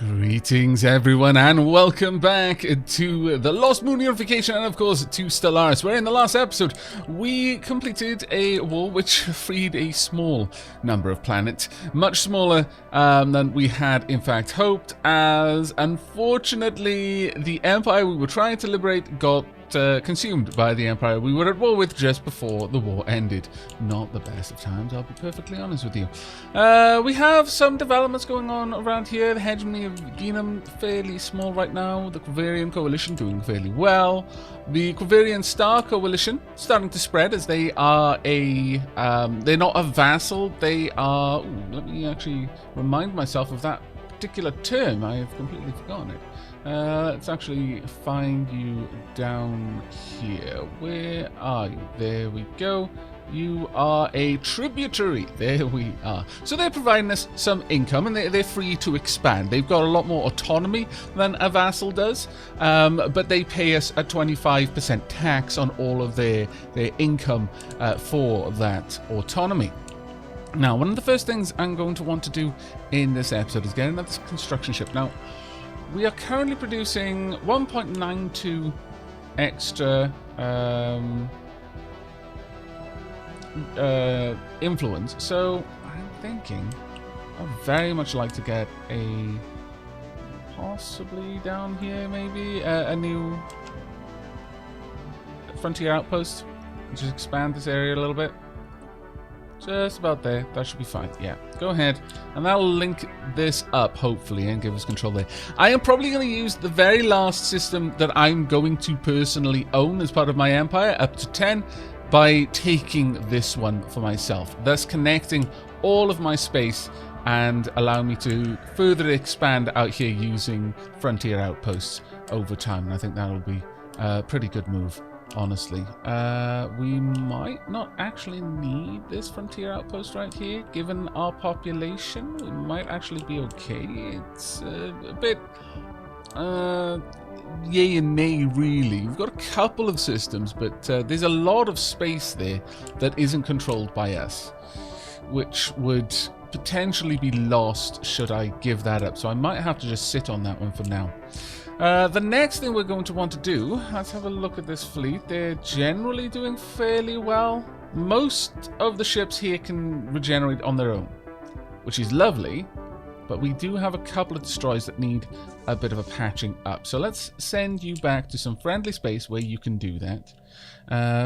Greetings everyone and welcome back to the Lost Moon Unification and of course to Stellaris, where in the last episode we completed a war which freed a small number of planets, much smaller than we had in fact hoped, as unfortunately the empire we were trying to liberate got consumed by the empire we were at war with just before the war ended. Not the best of times, I'll be perfectly honest with you. We have some developments going on around here. The hegemony of Genum, fairly small right now. The Quivarian Coalition doing fairly well. The Quivarian Star Coalition starting to spread, as they are a they're not a vassal, they are, let me actually remind myself of that particular term. I have completely forgotten it. Let's actually find you down here. Where are you? There we go. You are a tributary. There we are. So they're providing us some income, and they're free to expand. They've got a lot more autonomy than a vassal does, but they pay us a 25% tax on all of their income for that autonomy. Now, one of the first things I'm going to want to do in this episode is get another construction ship. Now, we are currently producing 1.92 extra influence, so I'm thinking I'd very much like to get a, possibly down here maybe, a new frontier outpost. Just expand this area a little bit. Just about there. That should be fine. Yeah. Go ahead. And that'll link this up, hopefully, and give us control there. I am probably going to use the very last system that I'm going to personally own as part of my empire, up to 10, by taking this one for myself, thus connecting all of my space and allow me to further expand out here using frontier outposts over time. And I think that'll be a pretty good move. Honestly, we might not actually need this frontier outpost right here. Given our population, we might actually be okay. It's a bit yay and nay, really. We've got a couple of systems, but there's a lot of space there that isn't controlled by us, which would potentially be lost should I give that up. So I might have to just sit on that one for now. The next thing we're going to want to do, let's have a look at this fleet. They're generally doing fairly well. Most of the ships here can regenerate on their own, which is lovely, but we do have a couple of destroyers that need a bit of a patching up. So let's send you back to some friendly space where you can do that.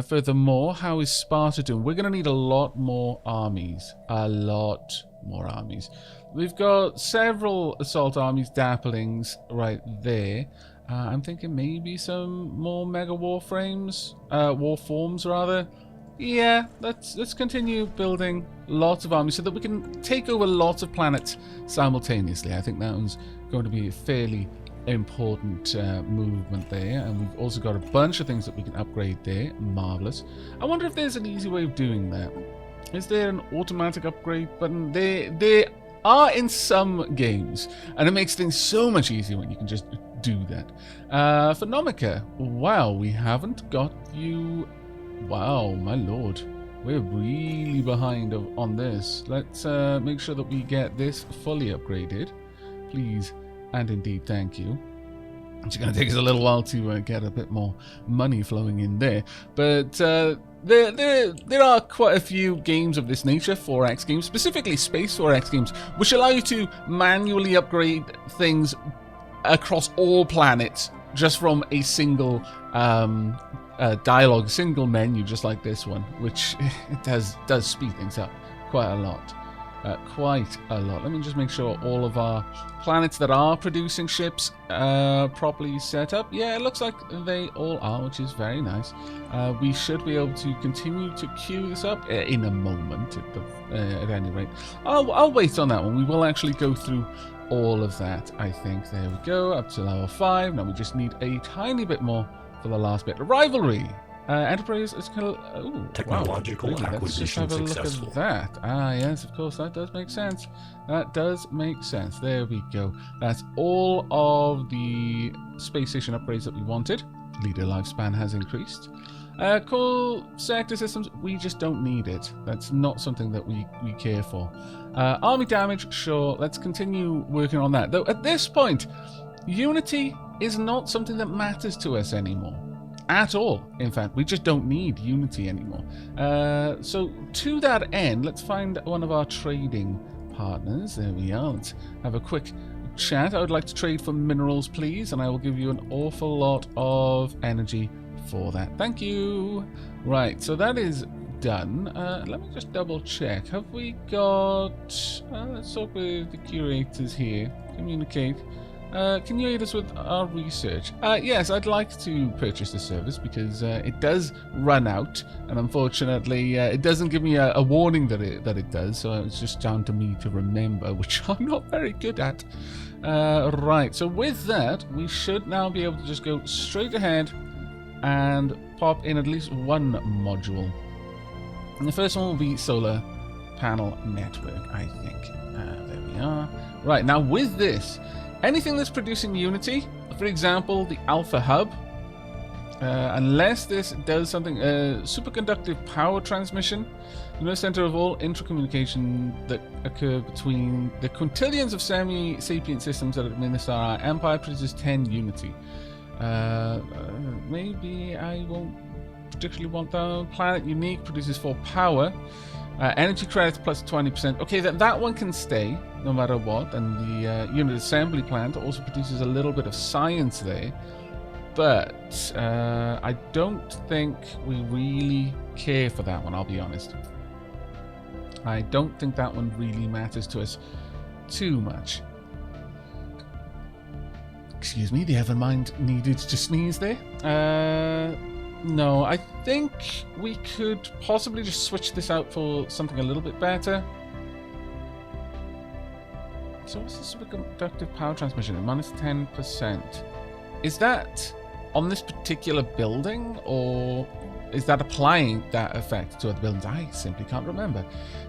Furthermore, how is Sparta doing? We're going to need a lot more armies. A lot more armies. We've got several assault armies, dapplings right there. I'm thinking maybe some more mega warframes, war forms rather. Yeah, let's continue building lots of armies so that we can take over lots of planets simultaneously. I think that one's going to be a fairly important movement there, and we've also got a bunch of things that we can upgrade there. Marvelous. I wonder if there's an easy way of doing that. Is there an automatic upgrade button? There are in some games, and it makes things so much easier when you can just do that. For Nomica, wow, we haven't got you. Wow, my lord, we're really behind on this. Let's make sure that we get this fully upgraded, please, and indeed thank you. It's going to take us a little while to get a bit more money flowing in there, but there are quite a few games of this nature, 4X games, specifically Space 4X games, which allow you to manually upgrade things across all planets just from a single dialogue, single menu, just like this one, which it does speed things up quite a lot. Let me just make sure all of our planets that are producing ships properly set up. Yeah, it looks like they all are, which is very nice. We should be able to continue to queue this up in a moment, at any rate. I'll wait on that one. We will actually go through all of that, I think. There we go, up to level 5. Now we just need a tiny bit more for the last bit. Rivalry. Enterprise is kind of technological acquisition successful. Look at that. Ah, yes, of course, that does make sense. That does make sense. There we go. That's all of the space station upgrades that we wanted. Leader lifespan has increased. Coal sector systems, we just don't need it. That's not something that we care for. Army damage, sure, let's continue working on that. Though at this point, Unity is not something that matters to us anymore. At all, in fact. We just don't need Unity anymore. So to that end, let's find one of our trading partners. There we are. Let's have a quick chat. I would like to trade for minerals, please, and I will give you an awful lot of energy for that. Thank you. Right, so that is done. Let me just double check. Have we got... let's talk with the curators here. Communicate. Can you aid us with our research? Yes, I'd like to purchase the service because it does run out, and unfortunately it doesn't give me a warning that it does, so it's just down to me to remember, which I'm not very good at. Right, so with that, we should now be able to just go straight ahead and pop in at least one module. And the first one will be solar panel network, I think. There we are. Right, now with this, anything that's producing Unity, for example, the Alpha Hub, unless this does something, superconductive power transmission, the center of all intracommunication that occur between the quintillions of semi-sapient systems that administer our empire, produces 10 Unity. Maybe I won't particularly want that. Planet Unique produces 4 power. Energy credits plus 20%. Okay, that one can stay no matter what. And the unit assembly plant also produces a little bit of science there. But I don't think we really care for that one, I'll be honest. I don't think that one really matters to us too much. Excuse me, the Evermind needed to sneeze there. No, I think we could possibly just switch this out for something a little bit better. So what's the superconductive power transmission? Minus 10%. Is that on this particular building, or is that applying that effect to other buildings? I simply can't remember.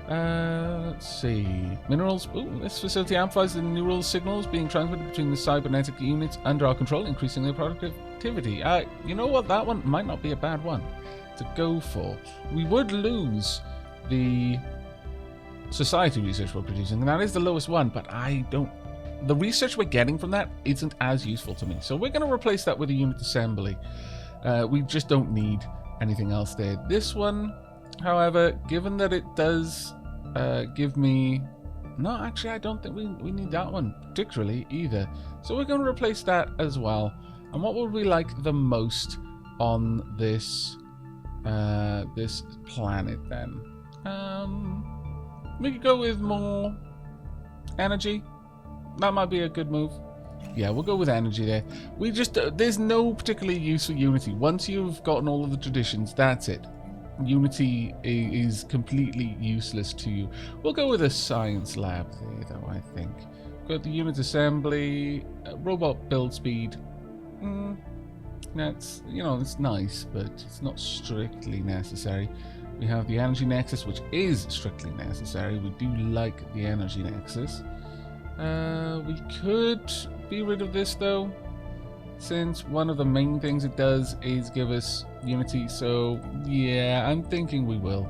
Let's see. Minerals. Ooh, this facility amplifies the neural signals being transmitted between the cybernetic units under our control, increasing their productivity. You know what? That one might not be a bad one to go for. We would lose the society research we're producing, and that is the lowest one, but I don't... The research we're getting from that isn't as useful to me. So we're going to replace that with a unit assembly. We just don't need anything else there. This one, however, given that it does give me... No, actually, I don't think we need that one particularly either. So we're going to replace that as well. And what would we like the most on this this planet then? We could go with more energy. That might be a good move. Yeah, we'll go with energy there. We just... there's no particular use for Unity. Once you've gotten all of the traditions, that's it. Unity is completely useless to you. We'll go with a science lab there, though, I think. Got the unit assembly, robot build speed. That's, you know, it's nice, but it's not strictly necessary. We have the energy nexus, which is strictly necessary. We do like the energy nexus. We could be rid of this, though, since one of the main things it does is give us Unity. So, yeah, I'm thinking we will.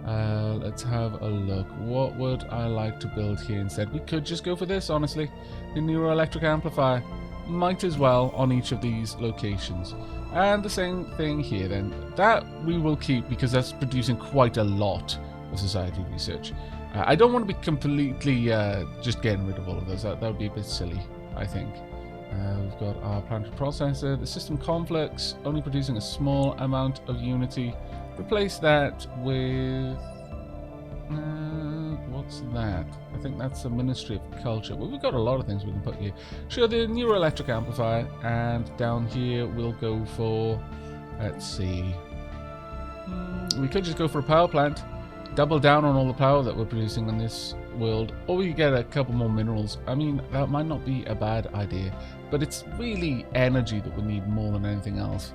Let's have a look. What would I like to build here instead? We could just go for this, honestly. The neuroelectric amplifier. Might as well on each of these locations. And the same thing here, then. That we will keep because that's producing quite a lot of society research. I don't want to be completely just getting rid of all of those. That would be a bit silly, I think. We've got our planetary processor. The system complex, only producing a small amount of Unity. Replace that with... what's that? I think that's a Ministry of Culture. Well, we've got a lot of things we can put here. Sure, the neuroelectric amplifier. And down here, we'll go for... Let's see. We could just go for a power plant. Double down on all the power that we're producing in this world, or we get a couple more minerals. I mean, that might not be a bad idea, but it's really energy that we need more than anything else.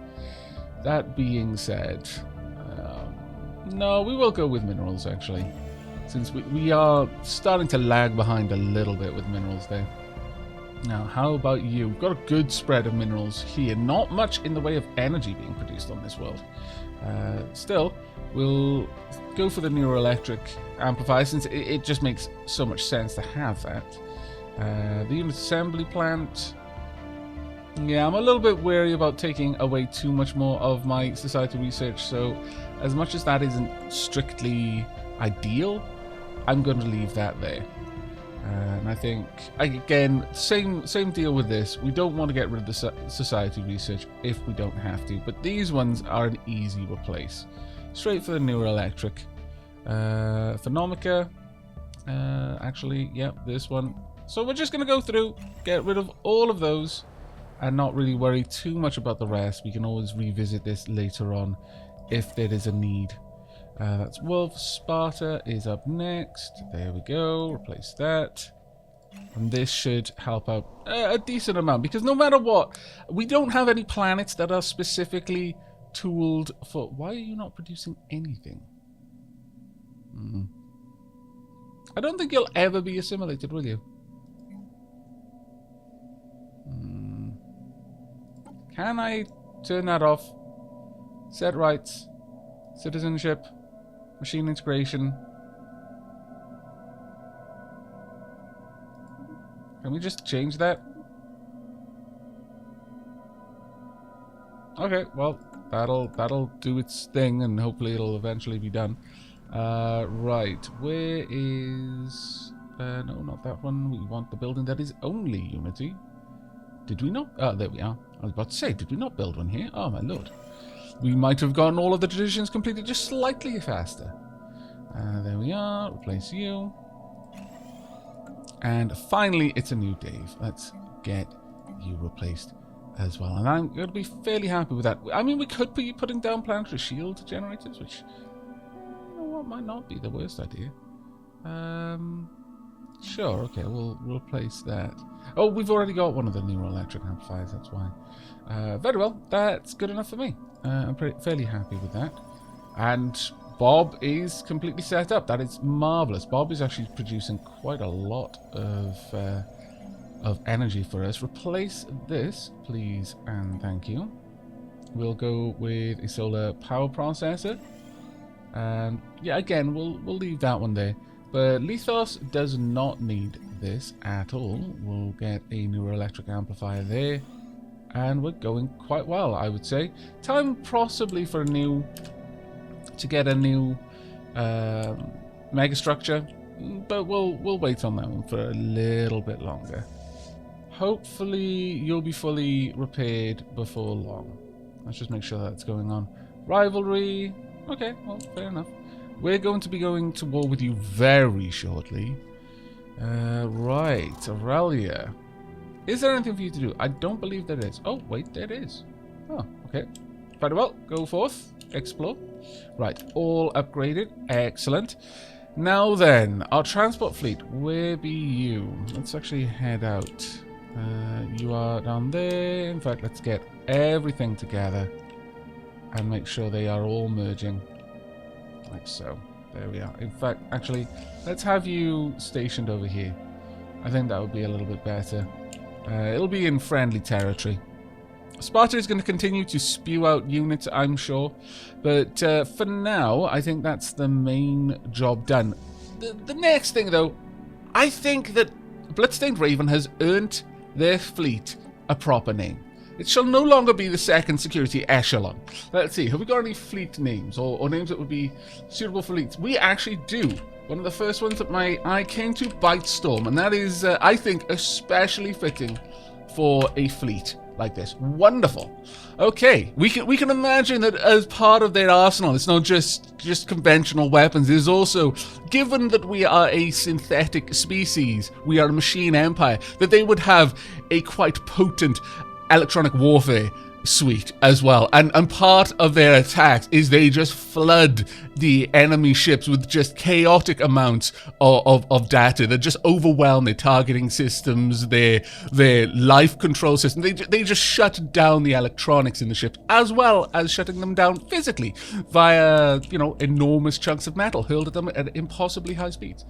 That being said, no, we will go with minerals, actually, since we are starting to lag behind a little bit with minerals there. Now, how about you? We've got a good spread of minerals here. Not much in the way of energy being produced on this world. Still, we'll go for the neuroelectric amplifier since it just makes so much sense to have that. The unit assembly plant. Yeah, I'm a little bit wary about taking away too much more of my society research, so as much as that isn't strictly ideal, I'm going to leave that there. And I think, again, same deal with this. We don't want to get rid of the society research if we don't have to, but these ones are an easy replace. Straight for the neuroelectric. Phenomica. Actually, yeah, this one. So we're just going to go through, get rid of all of those, and not really worry too much about the rest. We can always revisit this later on if there is a need. That's Wolf. Sparta is up next. There we go. Replace that. And this should help out a decent amount, because no matter what, we don't have any planets that are specifically tooled for... Why are you not producing anything? I don't think you'll ever be assimilated, will you? Can I turn that off? Set rights. Citizenship. Machine integration. Can we just change that? Okay, well, that'll do its thing, and hopefully it'll eventually be done. Right, where is... no, not that one. We want the building that is only Unity. Did we not? Oh, there we are. I was about to say, did we not build one here? Oh, my lord. We might have gotten all of the traditions completed just slightly faster. There we are. Replace you. And finally, it's a new Dave. Let's get you replaced as well. And I'm going to be fairly happy with that. I mean, we could be putting down planetary shield generators, which, you know what, might not be the worst idea. Sure, okay, we'll replace that. Oh, we've already got one of the neuroelectric amplifiers, that's why. Very well, that's good enough for me. I'm fairly happy with that. And Bob is completely set up. That is marvelous. Bob is actually producing quite a lot of energy for us. Replace this, please, and thank you. We'll go with a solar power processor. And yeah, again, we'll leave that one there. But Lithos does not need this at all. We'll get a neuroelectric amplifier there. And we're going quite well, I would say. Time possibly for to get a new megastructure. But we'll wait on that one for a little bit longer. Hopefully you'll be fully repaired before long. Let's just make sure that's going on. Rivalry. Okay, well, fair enough. We're going to be going to war with you very shortly. Right, Aurelia. Is there anything for you to do? I don't believe there is. Oh, wait, there is. Oh, okay. Very well, go forth, explore. Right, all upgraded. Excellent. Now then, our transport fleet. Where be you? Let's actually head out. You are down there. In fact, let's get everything together and make sure they are all merging. Like so. There we are. In fact, actually, let's have you stationed over here. I think that would be a little bit better. It'll be in friendly territory. Sparta is going to continue to spew out units, I'm sure. But for now, I think that's the main job done. The next thing, though, I think that Bloodstained Raven has earned their fleet a proper name. It shall no longer be the second security echelon. Let's see, have we got any fleet names or names that would be suitable for fleets? We actually do. One of the first ones that my eye came to, Bitestorm, and that is, I think, especially fitting for a fleet like this. Wonderful. Okay, we can imagine that as part of their arsenal, it's not just conventional weapons. There's also, given that we are a synthetic species, we are a machine empire, that they would have a quite potent electronic warfare suite as well, and part of their attacks is they just flood the enemy ships with just chaotic amounts of data that just overwhelm their targeting systems, their life control system. They just shut down the electronics in the ship, as well as shutting them down physically via, you know, enormous chunks of metal hurled at them at impossibly high speeds.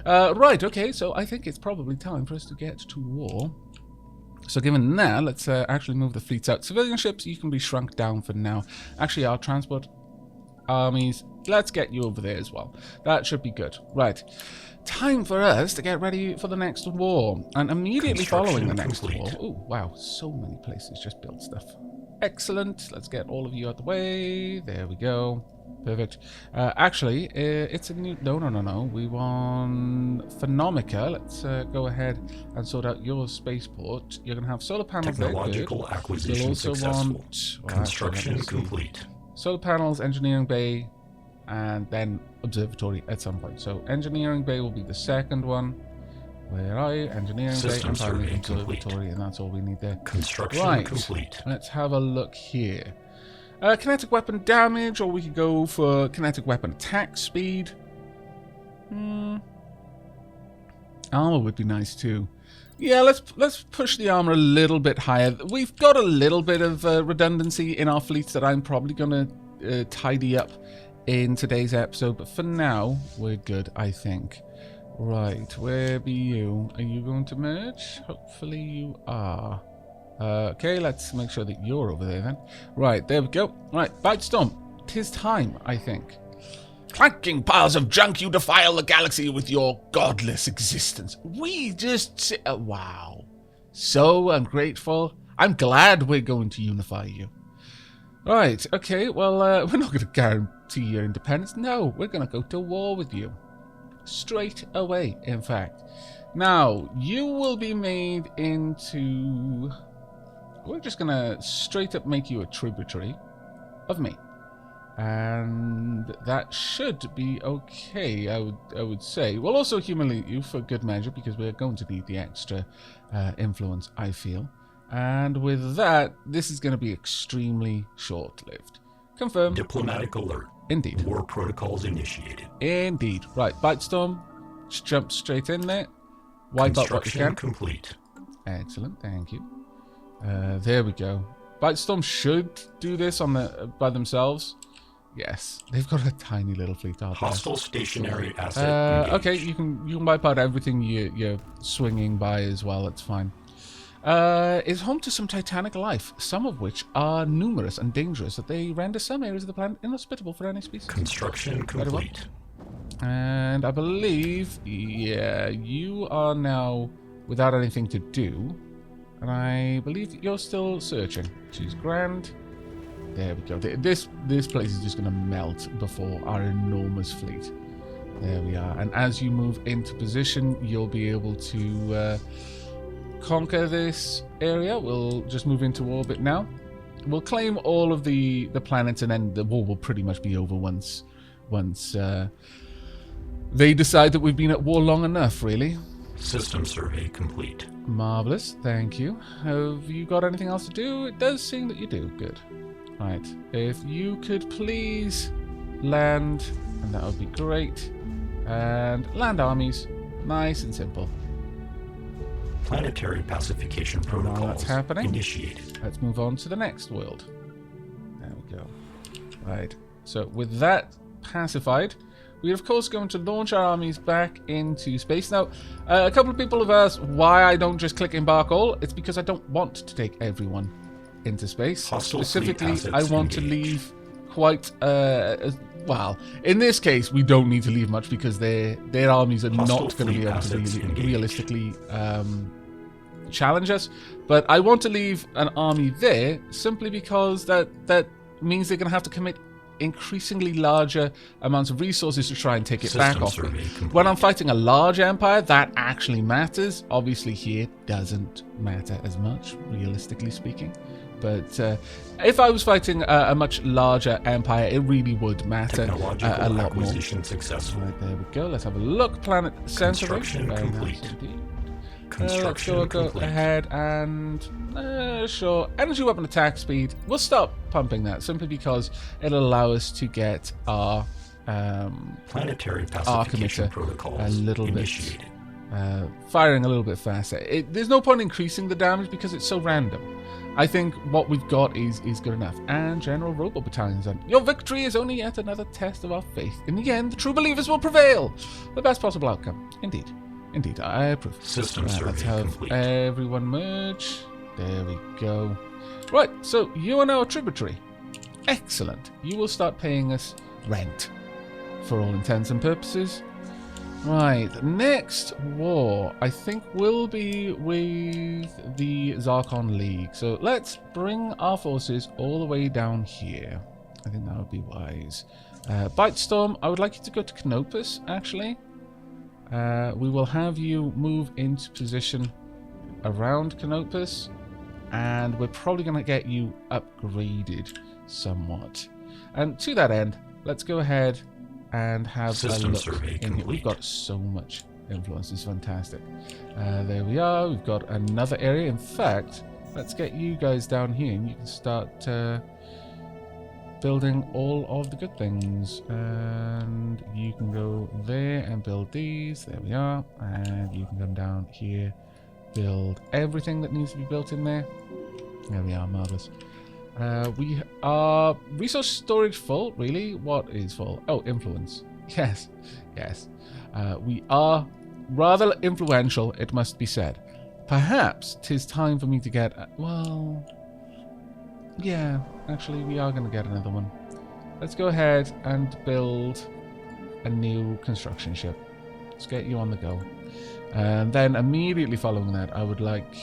Right, okay, so I think it's probably time for us to get to war. So given that, let's actually move the fleets out. Civilian ships, you can be shrunk down for now. Actually, our transport armies. Let's get you over there as well. That should be good. Right. Time for us to get ready for the next war. And immediately following the next war... Oh, wow. So many places just built stuff. Excellent. Let's get all of you out the way. There we go. Perfect. Actually, it's a new... No. We want Phenomica. Let's go ahead and sort out your spaceport. You're going to have solar panels there. Technological acquisition successful. Construction complete. Solar panels, engineering bay, and then observatory at some point. So engineering bay will be the second one. Where are you? Engineering bay and finally observatory, and that's all we need there. Construction complete. Let's have a look here. Kinetic weapon damage, or we could go for kinetic weapon attack speed. Armor would be nice too. Yeah, let's push the armor a little bit higher. We've got a little bit of redundancy in our fleets that I'm probably going to tidy up in today's episode, but for now, we're good, I think. Right, where be you? Are you going to merge? Hopefully you are. Okay, let's make sure that you're over there then. Right, there we go. Right, Bite Storm. 'Tis time, I think. Clanking piles of junk, you defile the galaxy with your godless existence. We just... wow. So ungrateful. I'm glad we're going to unify you. Right, okay, well, we're not going to guarantee your independence. No, we're going to go to war with you. Straight away, in fact. Now, you will be made into... We're just going to straight up make you a tributary of me. And that should be okay, I would say. We'll also humiliate you for good measure because we're going to need the extra influence, I feel. And with that, this is going to be extremely short-lived. Confirm. Diplomatic alert. Indeed. War protocols initiated. Indeed. Right, Bitestorm, just jump straight in there. Wipe out what you can. Complete. Excellent, thank you. There we go. Bitestorm should do this on by themselves. Yes, they've got a tiny little fleet out there. Hostile stationary asset. Okay, you can wipe out everything you're swinging by as well. It's fine. Is home to some titanic life, some of which are numerous and dangerous that they render some areas of the planet inhospitable for any species. Construction complete. And I believe, yeah, you are now without anything to do. And I believe you're still searching, which is grand. There we go. This place is just going to melt before our enormous fleet. There we are. And as you move into position, you'll be able to conquer this area. We'll just move into orbit now. We'll claim all of the planets, and then the war will pretty much be over once they decide that we've been at war long enough, really. System survey complete. Marvelous, thank you. Have you got anything else to do? It does seem that you do. Good. Right, if you could please land, and that would be great. And land armies, nice and simple. Planetary pacification protocols that's happening. Initiated. Let's move on to the next world. There we go. Right, so with that pacified, we're of course going to launch our armies back into space. Now, a couple of people have asked why I don't just click embark all. It's because I don't want to take everyone into space. Hostile specifically, I want to leave quite well, in this case we don't need to leave much because their armies are not going to be able to realistically challenge us, but I want to leave an army there simply because that means they're going to have to commit increasingly larger amounts of resources to try and take it back off me. When I'm fighting a large empire, that actually matters. Obviously here doesn't matter as much, realistically speaking. But if I was fighting a much larger empire, it really would matter a lot more. Successful. Right, there we go. Let's have a look. Planet center. Construction complete. Let's go ahead and sure. Energy weapon attack speed. We'll stop pumping that simply because it'll allow us to get our planetary pacification protocols a little bit firing a little bit faster. There's no point increasing the damage because it's so random. I think what we've got is good enough. And General Robot Battalion's done. Your victory is only yet another test of our faith. In the end, the true believers will prevail. The best possible outcome. Indeed. Indeed, I approve. System survey let's have complete. Everyone merge. There we go. Right, so you are now a tributary. Excellent. You will start paying us rent, for all intents and purposes. Right, next war, I think, will be with the Zarkon League. So let's bring our forces all the way down here. I think that would be wise. Bitestorm, I would like you to go to Canopus, actually. We will have you move into position around Canopus, and we're probably going to get you upgraded somewhat. And to that end, let's go ahead and have System a look survey in here. complete. We've got so much influence. It's fantastic. There we are. We've got another area. In fact, let's get you guys down here, and you can start building all of the good things. And you can go there and build these. There we are. And you can come down here, build everything that needs to be built in there. There we are. Marvelous. We are resource storage full. Really? What is full? Oh, influence. Yes. Yes. We are rather influential, it must be said. Perhaps 'tis time for me to get... well... yeah, actually, we are going to get another one. Let's go ahead and build a new construction ship. Let's get you on the go. And then immediately following that, I would like...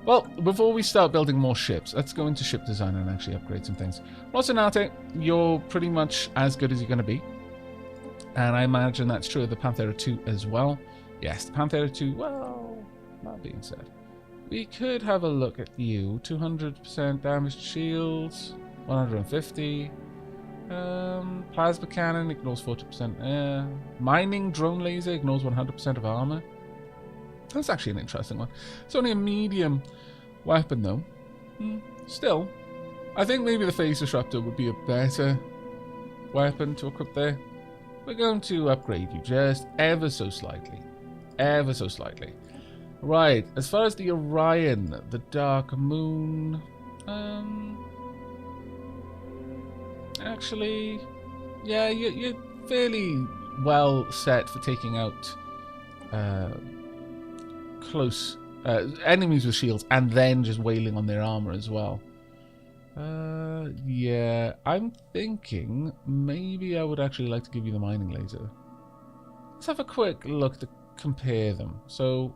well, before we start building more ships, let's go into ship design and actually upgrade some things. Rocinante, you're pretty much as good as you're going to be. And I imagine that's true of the Panthera 2 as well. Yes, the Panthera 2, well, that being said, we could have a look at you. 200% damaged shields, 150. Plasma cannon ignores 40%. Mining drone laser ignores 100% of armor. That's actually an interesting one. It's only a medium weapon, though. Still, I think maybe the Phase Disruptor would be a better weapon to equip there. We're going to upgrade you just ever so slightly. Ever so slightly. Right, as far as the Orion, the Dark Moon... actually, yeah, you're fairly well set for taking out... close enemies with shields and then just wailing on their armor as well. Yeah, I'm thinking maybe I would actually like to give you the mining laser. Let's have a quick look to compare them. So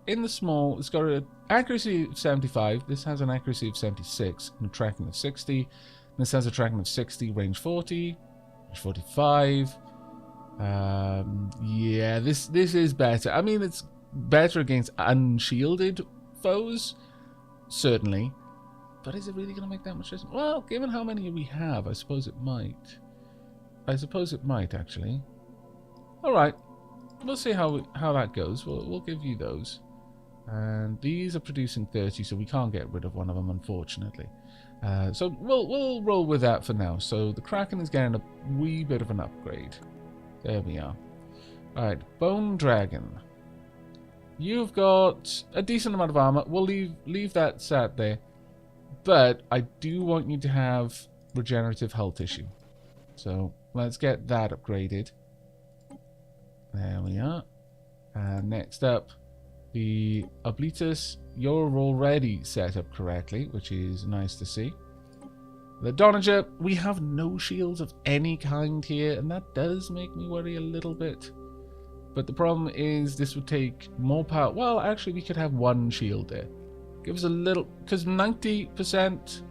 in the small, it's got an accuracy of 75. This has an accuracy of 76 and a tracking of 60. This has a tracking of 60, range 40, range 45. Yeah, this is better. I mean, it's better against unshielded foes, certainly. But is it really going to make that much difference? Well, given how many we have, I suppose it might. I suppose it might, actually. Alright. We'll see how that goes. We'll give you those. And these are producing 30, so we can't get rid of one of them, unfortunately. So we'll roll with that for now. So the Kraken is getting a wee bit of an upgrade. There we are. Alright, Bone Dragon. You've got a decent amount of armor. We'll leave that sat there. But I do want you to have regenerative hull tissue. So let's get that upgraded. There we are. And next up, the Oblitus. You're already set up correctly, which is nice to see. The Donager, we have no shields of any kind here, and that does make me worry a little bit. But the problem is this would take more power. Well, actually, we could have one shield there. Give us a little... because 90%,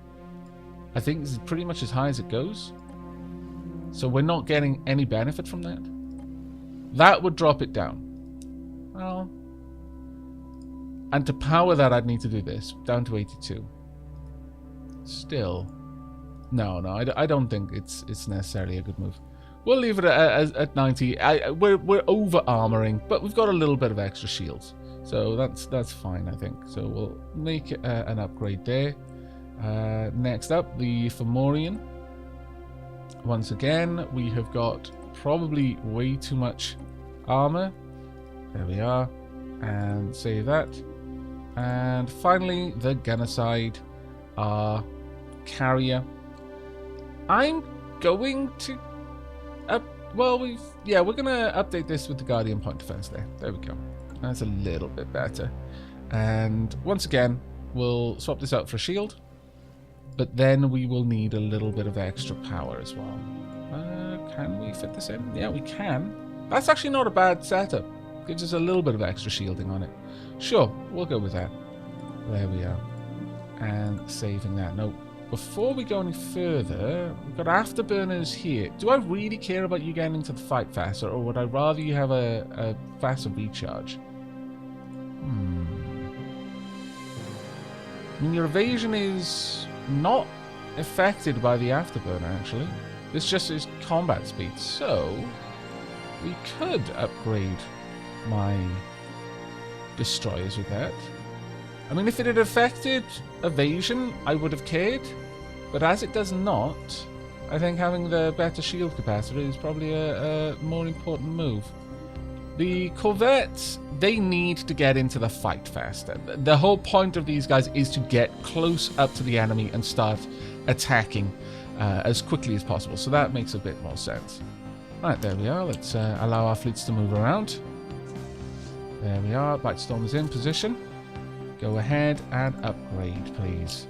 I think, is pretty much as high as it goes. So we're not getting any benefit from that. That would drop it down. Well... and to power that, I'd need to do this. Down to 82. Still... no, I don't think it's necessarily a good move. We'll leave it at 90. We're over-armoring, but we've got a little bit of extra shields. So that's fine, I think. So we'll make an upgrade there. Next up, the Fomorian. Once again, we have got probably way too much armor. There we are. And save that. And finally, the Gunnicide, our carrier. I'm going to... well, we're going to update this with the Guardian Point Defense there. There we go. That's a little bit better. And once again, we'll swap this out for a shield. But then we will need a little bit of extra power as well. Can we fit this in? Yeah, we can. That's actually not a bad setup. Gives us a little bit of extra shielding on it. Sure, we'll go with that. There we are. And saving that. Now, before we go any further, we've got afterburners here. Do I really care about you getting into the fight faster, or would I rather you have a faster recharge? I mean, your evasion is not affected by the afterburner, actually. This just is combat speed, so we could upgrade my destroyers with that. I mean, if it had affected evasion, I would have cared, but as it does not, I think having the better shield capacity is probably a more important move. The corvettes, they need to get into the fight faster. The whole point of these guys is to get close up to the enemy and start attacking as quickly as possible, so that makes a bit more sense. Right, there we are. Let's allow our fleets to move around. There we are. Bitestorm is in position. Go ahead and upgrade, please.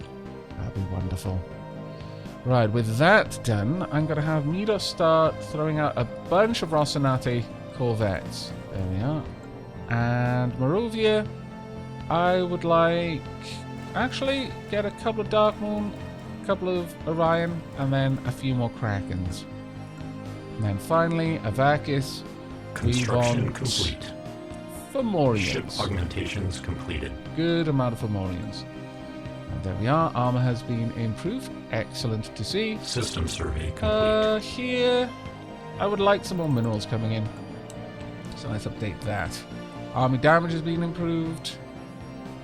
That'd be wonderful. Right, with that done, I'm going to have Midos start throwing out a bunch of Rocinante corvettes. There we are. And Morovia, I would like... Actually, get a couple of Dark Moon, a couple of Orion, and then a few more Krakens. And then finally, Avakis. Construction complete. Fomorians. Ship augmentations completed. Good amount of Fomorians. And there we are. Armor has been improved. Excellent to see. System survey complete. Here, I would like some more minerals coming in. So let's update that. Army damage has been improved.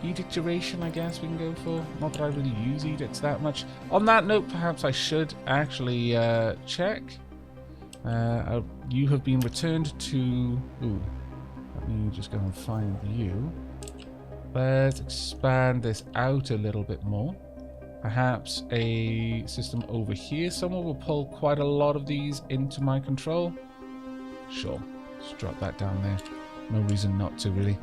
Edict duration, I guess we can go for. Not that I really use edicts that much. On that note, perhaps I should actually check. You have been returned to... Ooh. Let me just go and find you. Let's expand this out a little bit more. Perhaps a system over here somewhere will pull quite a lot of these into my control. Sure. Just drop that down there. No reason not to, really.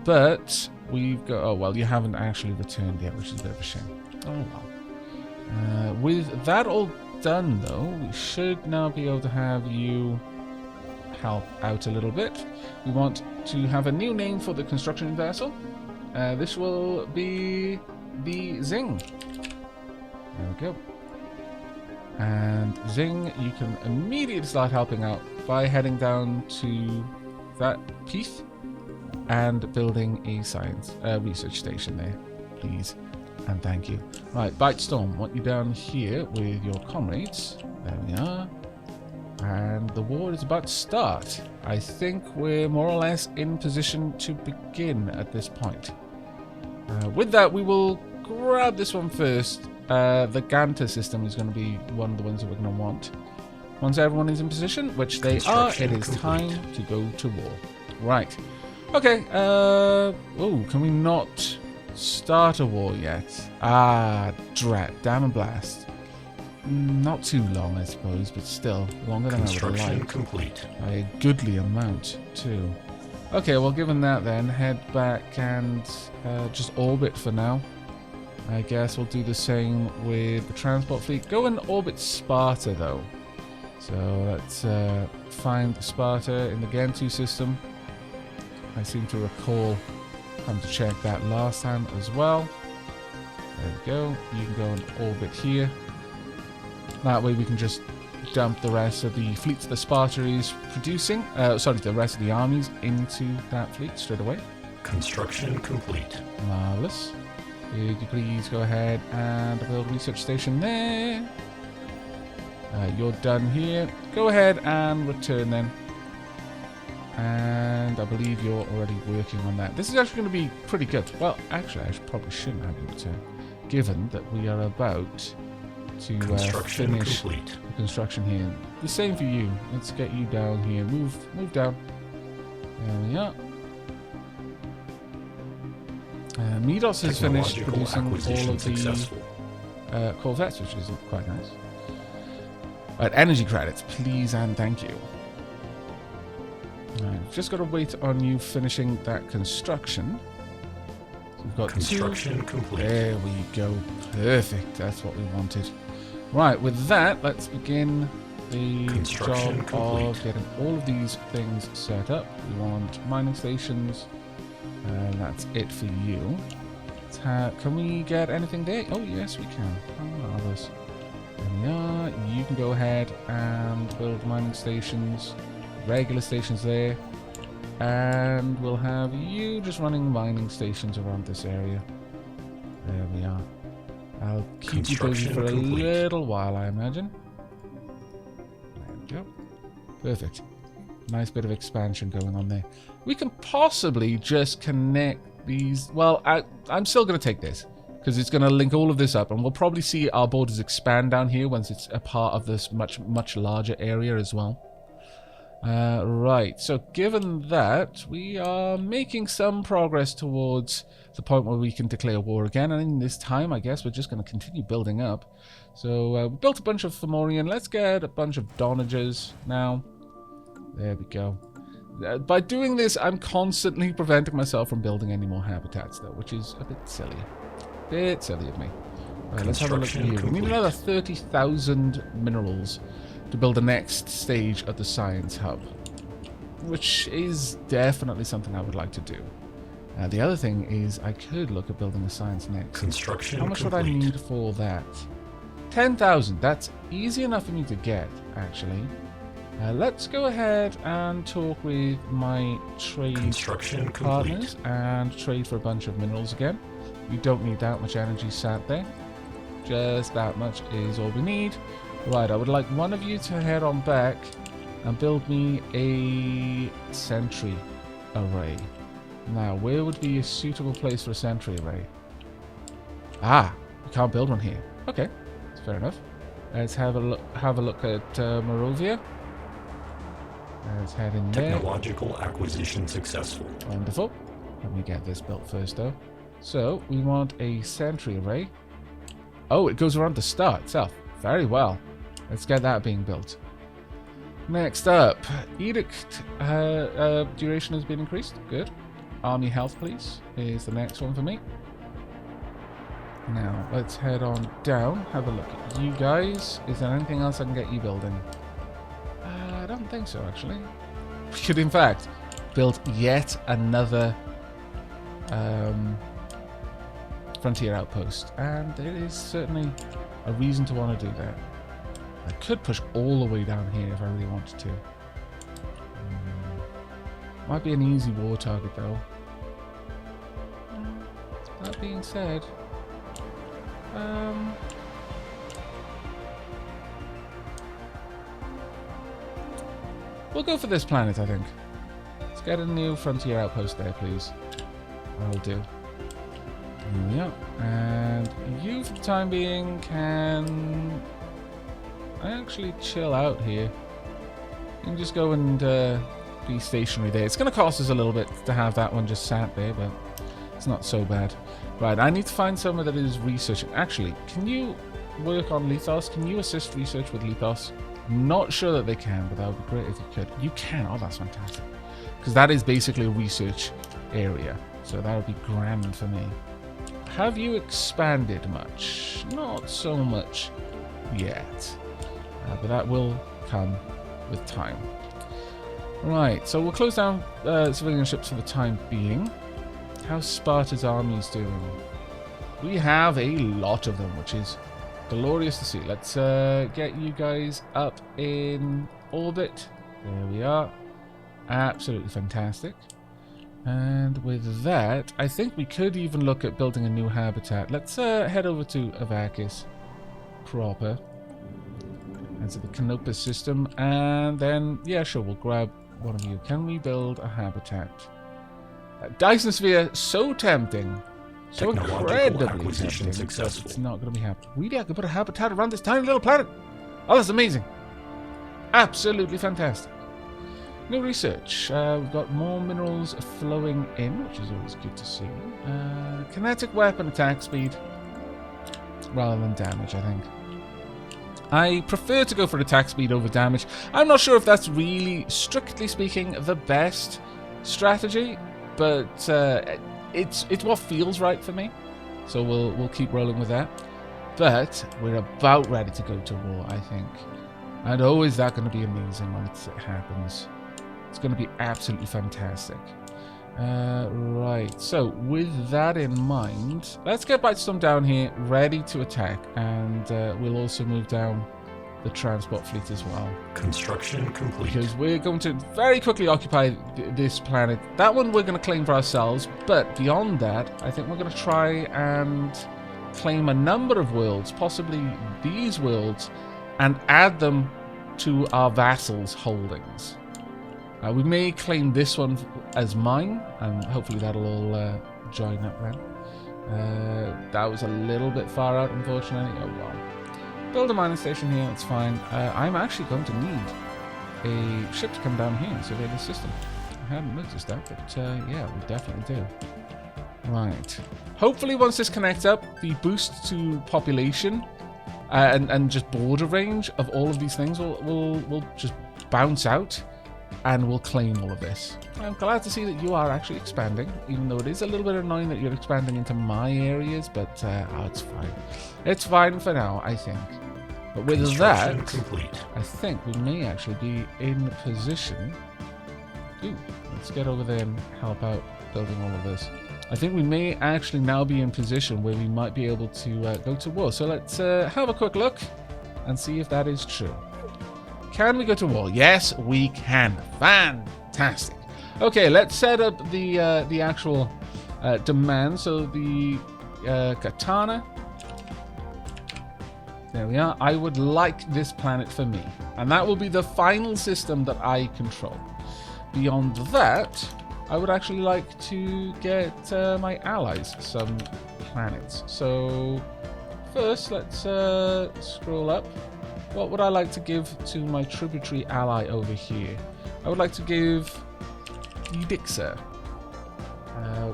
But we've got... Oh, well, you haven't actually returned yet, which is a bit of a shame. Oh, well. With that all done, though, we should now be able to have you help out a little bit. We want to have a new name for the construction vessel. This will be the Zing. There we go. And Zing, you can immediately start helping out by heading down to that Keith and building a science research station there, please. And thank you. Right, Bitestorm, want you down here with your comrades. There we are. And the war is about to start. I think we're more or less in position to begin at this point. With that, we will grab this one first. The Ganta system is going to be one of the ones that we're going to want. Once everyone is in position, which they are, it is time to go to war. Right. Okay. Oh, can we not start a war yet? Ah, drat. Damn and blast. Not too long, I suppose, but still longer than I would have liked. Complete. By a goodly amount, too. Okay, well, given that then, head back and just orbit for now. I guess we'll do the same with the transport fleet. Go and orbit Sparta, though. So let's find Sparta in the Gentoo system. I seem to recall having to check that last time as well. There we go. You can go and orbit here. That way we can just dump the rest of the fleets the Sparta is producing, the rest of the armies into that fleet straight away. Construction complete. Marvellous. Could you please go ahead and build a research station there? You're done here. Go ahead and return then. And I believe you're already working on that. This is actually going to be pretty good. Well, actually, probably shouldn't have you return, given that we are about to finish the construction here. The same for you. Let's get you down here. Move down. There we are. Midos has finished producing all of the corvettes, which is quite nice. Right, energy credits, please and thank you. Right, just got to wait on you finishing that construction. So we've got construction complete. There we go. Perfect. That's what we wanted. Right, with that, let's begin the Construction job complete. of getting all of these things set up. We want mining stations. That's it for you. Can we get anything there? Oh, yes, we can. Oh, marvelous. There we are. You can go ahead and build mining stations, regular stations there. And we'll have you just running mining stations around this area. There we are. I'll keep you busy for a little while, I imagine. There we go. Perfect. Nice bit of expansion going on there. We can possibly just connect these... Well, I'm still going to take this, because it's going to link all of this up, and we'll probably see our borders expand down here once it's a part of this much larger area as well. Right, so given that, we are making some progress towards the point where we can declare war again, and in this time, I guess, we're just going to continue building up. So, we built a bunch of Fomorian. Let's get a bunch of Donagers now. There we go. By doing this, I'm constantly preventing myself from building any more habitats, though, which is a bit silly. Bit silly of me. Right, let's have a look here. We need another 30,000 minerals to build the next stage of the science hub, which is definitely something I would like to do. The other thing is I could look at building a science next. Construction How much complete. would I need for that? 10,000. That's easy enough for me to get, actually. Let's go ahead and talk with my trade Construction partners complete. and trade for a bunch of minerals again. We don't need that much energy sat there. Just that much is all we need. Right, I would like one of you to head on back and build me a sentry array. Now, where would be a suitable place for a sentry array? Ah, we can't build one here. Okay, that's fair enough. Let's have a look at Morovia. Let's head in there. Technological acquisition successful. Wonderful. Let me get this built first, though. So, we want a sentry array. Oh, it goes around the star itself. Very well. Let's get that being built. Next up, edict duration has been increased. Good. Army health, please, is the next one for me. Now, let's head on down. Have a look at you guys. Is there anything else I can get you building? I don't think so, actually. We could, in fact, build yet another frontier outpost. And there is certainly a reason to want to do that. I could push all the way down here if I really wanted to. Might be an easy war target, though. That being said, we'll go for this planet, I think. Let's get a new frontier outpost there, please. That'll do. Yeah, and you, for the time being, can actually chill out here. You can just go and be stationary there. It's going to cost us a little bit to have that one just sat there, but it's not so bad. Right, I need to find someone that is researching. Actually, can you work on Lithos? Can you assist research with Lithos? Not sure that they can, but that would be great if you could. You can. Oh, that's fantastic. Because that is basically a research area. So that would be grand for me. Have you expanded much? Not so much yet. But that will come with time. Right, so we'll close down civilian ships for the time being. How's Sparta's armies doing? We have a lot of them, which is glorious to see. Let's get you guys up in orbit. There we are. Absolutely fantastic. And with that, I think we could even look at building a new habitat. Let's head over to Avakis proper. And to the Canopus system. And then, yeah, sure, we'll grab one of you. Can we build a habitat? Dyson Sphere, so tempting. So incredibly tempting. Successful. It's not going to be happening. Really, I could put a habitat around this tiny little planet. Oh, that's amazing. Absolutely fantastic. New research. We've got more minerals flowing in, which is always good to see. Kinetic weapon attack speed rather than damage, I think. I prefer to go for attack speed over damage. I'm not sure if that's really, strictly speaking, the best strategy, but it's what feels right for me. So we'll keep rolling with that. But we're about ready to go to war, I think. And oh, is that going to be amazing when it happens. It's going to be absolutely fantastic. Right, so with that in mind, let's get Bitestorm down here, ready to attack. And we'll also move down the transport fleet as well. Construction complete. Because we're going to very quickly occupy this planet. That one we're going to claim for ourselves, but beyond that, I think we're going to try and claim a number of worlds, possibly these worlds, and add them to our vassals' holdings. We may claim this one as mine, and hopefully that'll all join up then. That was a little bit far out, unfortunately. Oh well. Build a mining station here, that's fine. I'm actually going to need a ship to come down here and survey the system. I hadn't noticed that, but yeah, we definitely do. Right. Hopefully once this connects up, the boost to population and just border range of all of these things will just bounce out, and we'll claim all of this. I'm glad to see that you are actually expanding, even though it is a little bit annoying that you're expanding into my areas, but oh, it's fine. It's fine for now, I think. But with that, complete. I think we may actually be in position. Ooh, let's get over there and help out building all of this. I think we may actually now be in position where we might be able to go to war. So let's have a quick look and see if that is true. Can we go to war? Yes, we can. Fantastic. Okay, let's set up the actual demand. So the katana. There we are. I would like this planet for me. And that will be the final system that I control. Beyond that, I would actually like to get my allies some planets. So first, let's scroll up. What would I like to give to my tributary ally over here? I would like to give Elixir.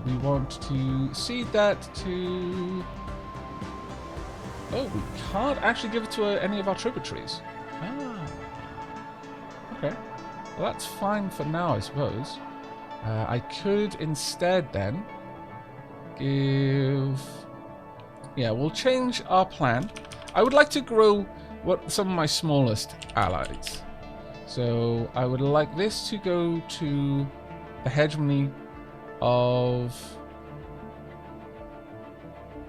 We want to seed that to... Oh, we can't actually give it to any of our tributaries. Ah. Okay. Well, that's fine for now, I suppose. I could instead then give... Yeah, we'll change our plan. I would like to grow some of my smallest allies. So I would like this to go to the hegemony of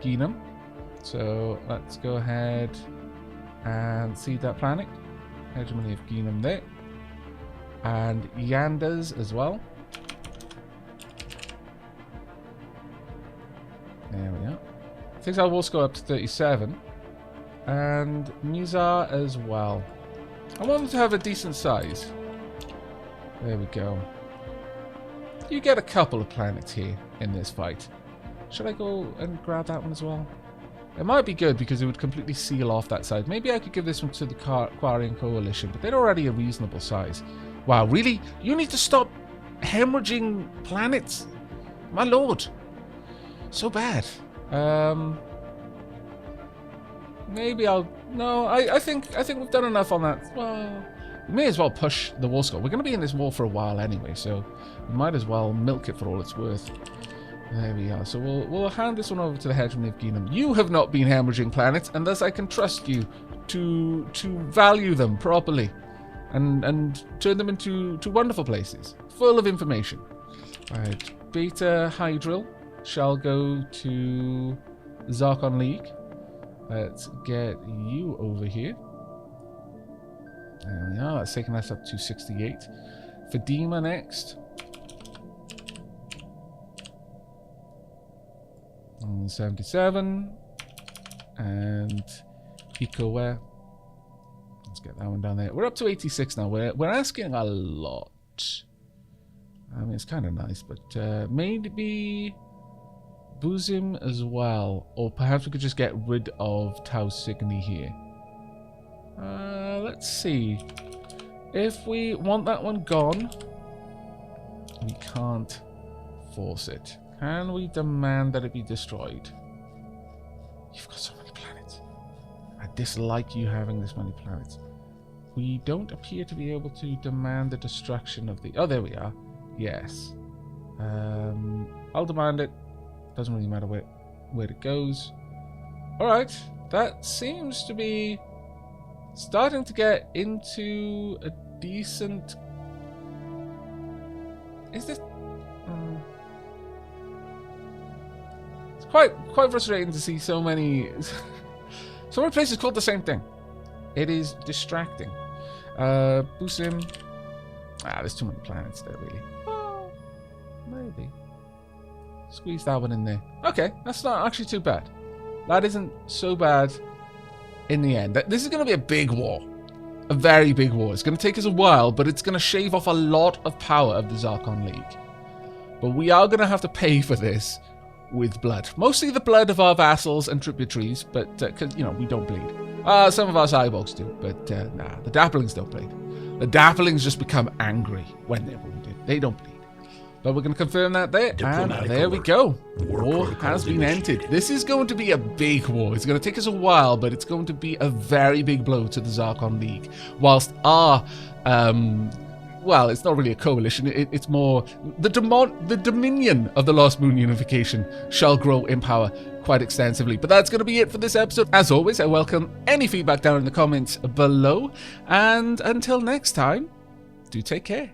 Genum. So let's go ahead and see that planet. Hegemony of Genum there. And Yandas as well. There we are. I think I will go up to 37. And Nizar as well. I want them to have a decent size. There we go. You get a couple of planets here in this fight. Should I go and grab that one as well? It might be good because it would completely seal off that side. Maybe I could give this one to the Quarian Coalition, but they're already a reasonable size. Wow, really? You need to stop hemorrhaging planets? My lord. So bad. Maybe I'll... No, I think we've done enough on that. Well, we may as well push the war score. We're going to be in this war for a while anyway, so we might as well milk it for all it's worth. There we are. So we'll hand this one over to the hegemony of Genum. You have not been hemorrhaging planets, and thus I can trust you to value them properly and turn them into wonderful places, full of information. Right, Beta Hydril shall go to Zarkon League. Let's get you over here. There we are. That's taking us up to 68. Fedima next. 77. And Picoware. Let's get that one down there. We're up to 86 now. We're asking a lot. I mean, it's kind of nice, but maybe Buzim as well. Or perhaps we could just get rid of Tau Cygni here. Let's see. If we want that one gone, we can't force it. Can we demand that it be destroyed? You've got so many planets. I dislike you having this many planets. We don't appear to be able to demand the destruction of the... Oh, there we are. Yes. I'll demand it. Doesn't really matter where it goes. Alright. That seems to be starting to get into a decent... Is this... It's quite frustrating to see so many places called the same thing. It is distracting. Boost him. There's too many planets there, really. Oh, maybe. Squeeze that one in there. Okay, that's not actually too bad. That isn't so bad in the end. This is going to be a big war. A very big war. It's going to take us a while, but it's going to shave off a lot of power of the Zarkon League. But we are going to have to pay for this with blood. Mostly the blood of our vassals and tributaries, but, because, you know, we don't bleed. Some of our cyborgs do, but, nah, the Dapplings don't bleed. The Dapplings just become angry when they're wounded. They don't bleed. But we're going to confirm that there, and there we go. War has been entered. This is going to be a big war. It's going to take us a while, but it's going to be a very big blow to the Zarkon League. Whilst our, well, it's not really a coalition. It's more the dominion of the Lost Moon Unification shall grow in power quite extensively. But that's going to be it for this episode. As always, I welcome any feedback down in the comments below. And until next time, do take care.